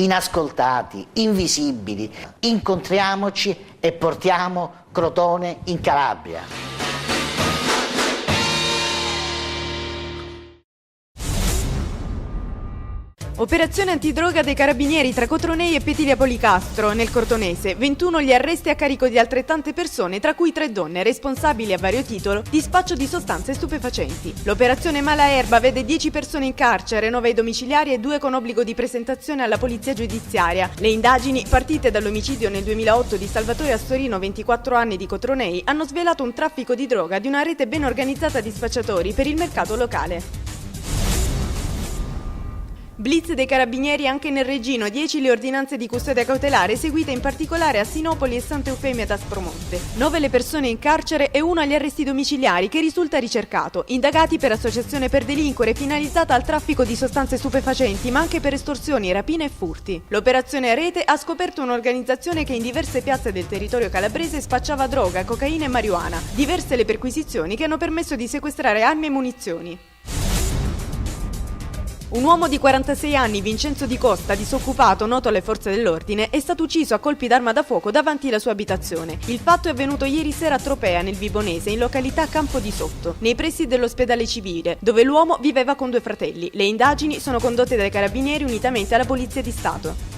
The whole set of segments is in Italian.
inascoltati, invisibili. Incontriamoci e portiamo Crotone in Calabria. Operazione antidroga dei carabinieri tra Cotronei e Petilia Policastro, nel Cortonese. 21 gli arresti a carico di altrettante persone, tra cui 3 donne, responsabili a vario titolo di spaccio di sostanze stupefacenti. L'operazione Malaerba vede 10 persone in carcere, 9 ai domiciliari e 2 con obbligo di presentazione alla polizia giudiziaria. Le indagini, partite dall'omicidio nel 2008 di Salvatore Astorino, 24 anni, di Cotronei, hanno svelato un traffico di droga di una rete ben organizzata di spacciatori per il mercato locale. Blitz dei carabinieri anche nel Regino, 10 le ordinanze di custodia cautelare eseguite in particolare a Sinopoli e Santa Eufemia ad Aspromonte. 9 le persone in carcere e 1 agli arresti domiciliari che risulta ricercato, indagati per associazione per delinquere finalizzata al traffico di sostanze stupefacenti ma anche per estorsioni, rapine e furti. L'operazione a rete ha scoperto un'organizzazione che in diverse piazze del territorio calabrese spacciava droga, cocaina e marijuana, diverse le perquisizioni che hanno permesso di sequestrare armi e munizioni. Un uomo di 46 anni, Vincenzo Di Costa, disoccupato, noto alle forze dell'ordine, è stato ucciso a colpi d'arma da fuoco davanti alla sua abitazione. Il fatto è avvenuto ieri sera a Tropea, nel Vibonese, in località Campo di Sotto, nei pressi dell'ospedale civile, dove l'uomo viveva con 2 fratelli. Le indagini sono condotte dai carabinieri unitamente alla Polizia di Stato.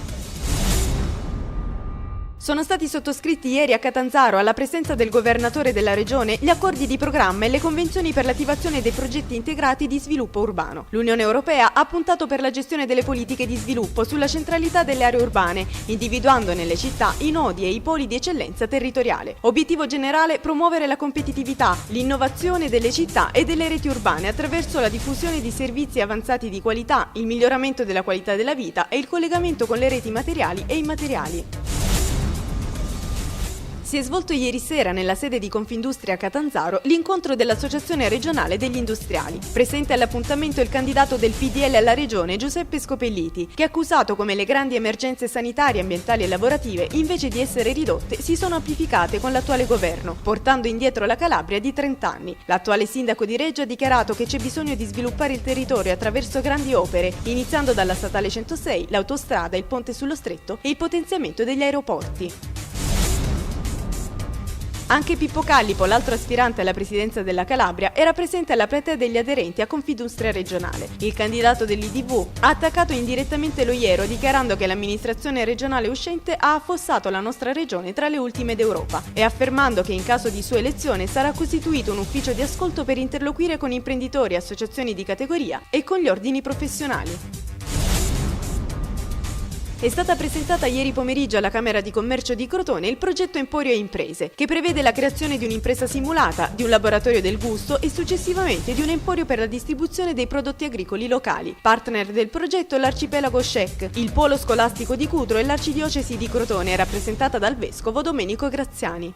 Sono stati sottoscritti ieri a Catanzaro, alla presenza del governatore della regione, gli accordi di programma e le convenzioni per l'attivazione dei progetti integrati di sviluppo urbano. L'Unione Europea ha puntato per la gestione delle politiche di sviluppo sulla centralità delle aree urbane, individuando nelle città i nodi e i poli di eccellenza territoriale. Obiettivo generale: promuovere la competitività, l'innovazione delle città e delle reti urbane attraverso la diffusione di servizi avanzati di qualità, il miglioramento della qualità della vita e il collegamento con le reti materiali e immateriali. Si è svolto ieri sera nella sede di Confindustria a Catanzaro l'incontro dell'Associazione regionale degli industriali. Presente all'appuntamento il candidato del PDL alla regione, Giuseppe Scopelliti, che ha accusato come le grandi emergenze sanitarie, ambientali e lavorative, invece di essere ridotte, si sono amplificate con l'attuale governo, portando indietro la Calabria di 30 anni. L'attuale sindaco di Reggio ha dichiarato che c'è bisogno di sviluppare il territorio attraverso grandi opere, iniziando dalla statale 106, l'autostrada, il ponte sullo stretto e il potenziamento degli aeroporti. Anche Pippo Callipo, l'altro aspirante alla presidenza della Calabria, era presente alla platea degli aderenti a Confindustria regionale. Il candidato dell'IDV ha attaccato indirettamente lo Iero, dichiarando che l'amministrazione regionale uscente ha affossato la nostra regione tra le ultime d'Europa e affermando che in caso di sua elezione sarà costituito un ufficio di ascolto per interloquire con imprenditori, associazioni di categoria e con gli ordini professionali. È stata presentata ieri pomeriggio alla Camera di Commercio di Crotone il progetto Emporio e Imprese, che prevede la creazione di un'impresa simulata, di un laboratorio del gusto e successivamente di un emporio per la distribuzione dei prodotti agricoli locali. Partner del progetto l'Arcipelago Scec, il polo scolastico di Cutro e l'Arcidiocesi di Crotone, rappresentata dal vescovo Domenico Graziani.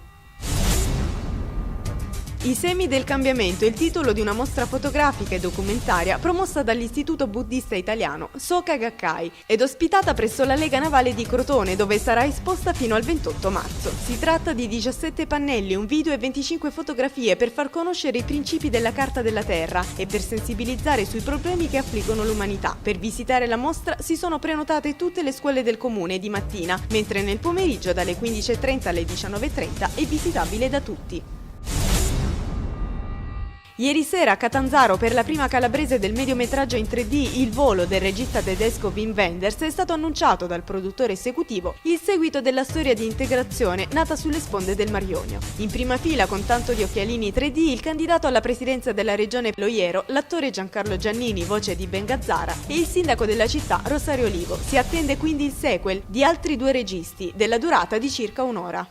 I semi del cambiamento è il titolo di una mostra fotografica e documentaria promossa dall'Istituto Buddista Italiano Soka Gakkai ed ospitata presso la Lega Navale di Crotone, dove sarà esposta fino al 28 marzo. Si tratta di 17 pannelli, un video e 25 fotografie per far conoscere i principi della Carta della Terra e per sensibilizzare sui problemi che affliggono l'umanità. Per visitare la mostra si sono prenotate tutte le scuole del comune di mattina, mentre nel pomeriggio dalle 15:30 alle 19:30 è visitabile da tutti. Ieri sera a Catanzaro, per la prima calabrese del mediometraggio in 3D Il volo del regista tedesco Wim Wenders, è stato annunciato dal produttore esecutivo il seguito della storia di integrazione nata sulle sponde del Mar Ionio. In prima fila, con tanto di occhialini 3D, il candidato alla presidenza della regione Lo Iero, l'attore Giancarlo Giannini, voce di Ben Gazzara, e il sindaco della città Rosario Olivo. Si attende quindi il sequel di altri 2 registi, della durata di circa un'ora.